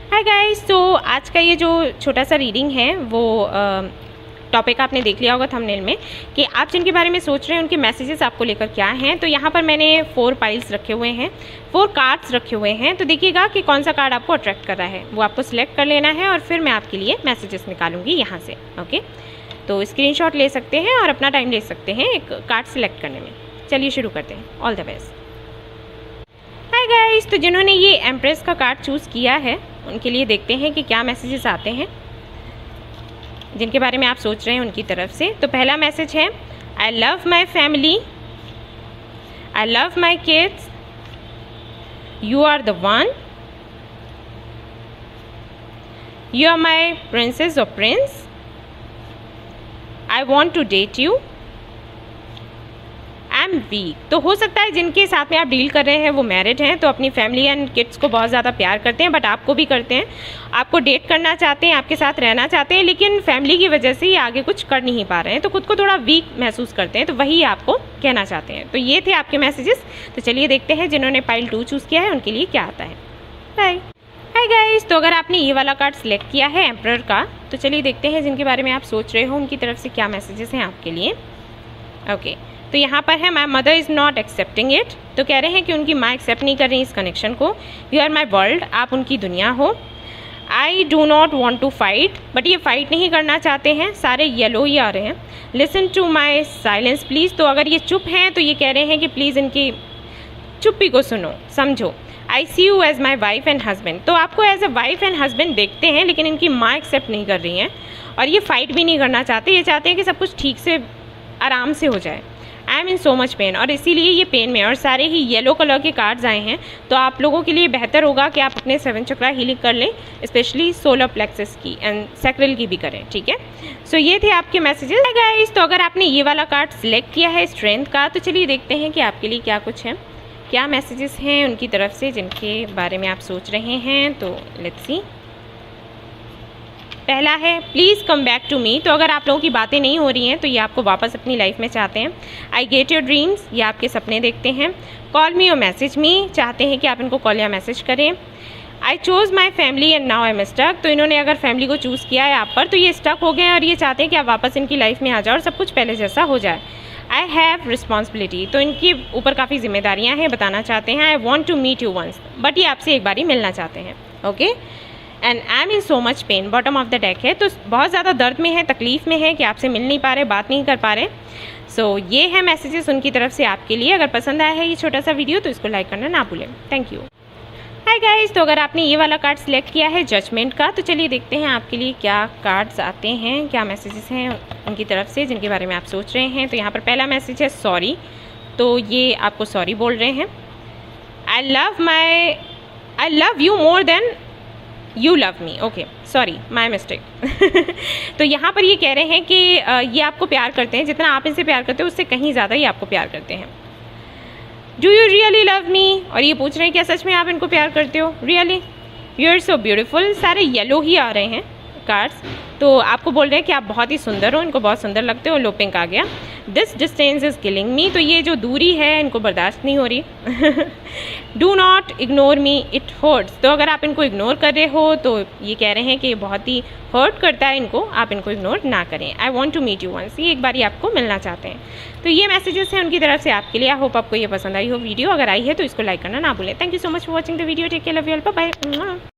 Hi guys, तो आज का ये जो छोटा सा रीडिंग है वो टॉपिक आपने देख लिया होगा थंबनेल में कि आप जिनके बारे में सोच रहे हैं उनके मैसेजेस आपको लेकर क्या हैं। तो यहाँ पर मैंने 4 पाइल्स रखे हुए हैं, 4 कार्ड्स रखे हुए हैं। तो देखिएगा कि कौन सा कार्ड आपको अट्रैक्ट कर रहा है, वो आपको सिलेक्ट कर लेना है और फिर मैं आपके लिए मैसेजेस निकालूंगी यहाँ से। ओके, तो स्क्रीनशॉट ले सकते हैं और अपना टाइम ले सकते हैं एक कार्ड सिलेक्ट करने में। चलिए शुरू करते हैं। All the best. Hi guys, तो जिन्होंने ये एम्प्रेस का कार्ड चूज़ किया है उनके लिए देखते हैं कि क्या मैसेजेस आते हैं जिनके बारे में आप सोच रहे हैं उनकी तरफ से। तो पहला मैसेज है, I love my family, I love my kids, you are the one, you are my princess और prince, I want to date you, I am weak. तो हो सकता है जिनके साथ में आप डील कर रहे हैं वो मैरिड हैं, तो अपनी फैमिली एंड किड्स को बहुत ज़्यादा प्यार करते हैं, बट आपको भी करते हैं, आपको डेट करना चाहते हैं, आपके साथ रहना चाहते हैं, लेकिन फैमिली की वजह से ये आगे कुछ कर नहीं पा रहे हैं, तो खुद को थोड़ा वीक महसूस करते हैं। तो वही आपको कहना चाहते हैं। तो ये थे आपके मैसेजेस। तो चलिए देखते हैं जिन्होंने पाइल 2 चूज़ किया है उनके लिए क्या आता है। बाय। हाय गाइस, तो अगर आपने ये वाला कार्ड सिलेक्ट किया है एम्परर का, तो चलिए देखते हैं जिनके बारे में आप सोच रहे हो उनकी तरफ से क्या मैसेजेस हैं आपके लिए। ओके, तो यहाँ पर है, my mother is not accepting it. तो कह रहे हैं कि उनकी माँ एक्सेप्ट नहीं कर रही इस कनेक्शन को। यू आर माई वर्ल्ड, आप उनकी दुनिया हो। I do not want to fight, but ये फाइट नहीं करना चाहते हैं, सारे येलो ही आ रहे हैं। Listen to my silence please. तो अगर ये चुप हैं तो ये कह रहे हैं कि प्लीज़ इनकी चुप्पी को सुनो, समझो। I see you as my wife and husband. तो आपको as a wife and husband देखते हैं, लेकिन इनकी माँ एक्सेप्ट नहीं कर रही हैं और ये फाइट भी नहीं करना चाहते। ये चाहते हैं कि सब कुछ ठीक से आराम से हो जाए। आई am in so much pen, और इसीलिए ये पेन में, और सारे ही येलो कलर के कार्ड्स आए हैं। तो आप लोगों के लिए बेहतर होगा कि आप अपने 7 चक्रा हीलिंग कर लें, स्पेशली सोलर प्लेक्सस की एंड सैक्रल की भी करें, ठीक है। सो ये थे आपके मैसेजेस गाइस। तो अगर आपने ये वाला कार्ड सिलेक्ट किया है स्ट्रेंथ का, तो चलिए देखते हैं कि आपके लिए क्या कुछ है, क्या मैसेजेस हैं उनकी तरफ से जिनके बारे में आप सोच रहे हैं। तो लेट्स सी। पहला है, please come back to me. तो अगर आप लोगों की बातें नहीं हो रही हैं तो ये आपको वापस अपनी लाइफ में चाहते हैं। आई गेट योर ड्रीम्स, ये आपके सपने देखते हैं। कॉल मी और मैसेज मी, चाहते हैं कि आप इनको कॉल या मैसेज करें। I chose my family and now I am stuck. तो इन्होंने अगर फैमिली को चूज़ किया है आप पर, तो ये स्टक हो गए हैं और ये चाहते हैं कि आप वापस इनकी लाइफ में आ जाओ और सब कुछ पहले जैसा हो जाए। आई हैव रिस्पॉन्सिबिलिटी, तो इनके ऊपर काफ़ी जिम्मेदारियाँ हैं, बताना चाहते हैं। I want to meet you once, but ये आपसे एक बारी मिलना चाहते हैं। Okay, and I am in so much pain, bottom of the deck है। तो बहुत ज़्यादा दर्द में है, तकलीफ़ में है कि आपसे मिल नहीं पा रहे, बात नहीं कर पा रहे। सो ये है मैसेजेस उनकी तरफ से आपके लिए। अगर पसंद आया है ये छोटा सा वीडियो तो इसको लाइक करना ना भूलें। Thank you. हाय गाइस, तो अगर आपने ये वाला कार्ड सिलेक्ट किया है जजमेंट का, तो चलिए देखते हैं आपके लिए क्या कार्ड्स आते हैं, क्या मैसेजेस हैं उनकी तरफ से जिनके बारे में आप सोच रहे हैं। तो यहाँ पर पहला मैसेज है सॉरी। तो ये आपको सॉरी बोल रहे हैं। I love you more than you love me. Okay, sorry, my mistake. तो यहाँ पर ये कह रहे हैं कि ये आपको प्यार करते हैं, जितना आप इनसे प्यार करते हो उससे कहीं ज़्यादा ये आपको प्यार करते हैं। Do you really love me, और ये पूछ रहे हैं क्या सच में आप इनको प्यार करते हो। Really, you are so beautiful, सारे येलो ही आ रहे हैं कार्ड्स। तो आपको बोल रहे हैं कि आप बहुत ही सुंदर हो, इनको बहुत सुंदर लगते हो। लो पिंक आ गया। दिस डिस्टेंस इज़ किलिंग मी, तो ये जो दूरी है इनको बर्दाश्त नहीं हो रही। Do not ignore me, it hurts. तो अगर आप इनको इग्नोर कर रहे हो तो ये कह रहे हैं कि बहुत ही हर्ट करता है इनको, आप इनको इग्नोर ना करें। I want to meet you once, ये एक बार आपको मिलना चाहते हैं। तो ये मैसेजेस हैं उनकी तरफ से आपके लिए। आई होप आपको ये पसंद आई हो वीडियो। अगर आई है तो इसको लाइक करना ना भूलें। Thank you so much for watching the video. Take care, love you all, bye bye.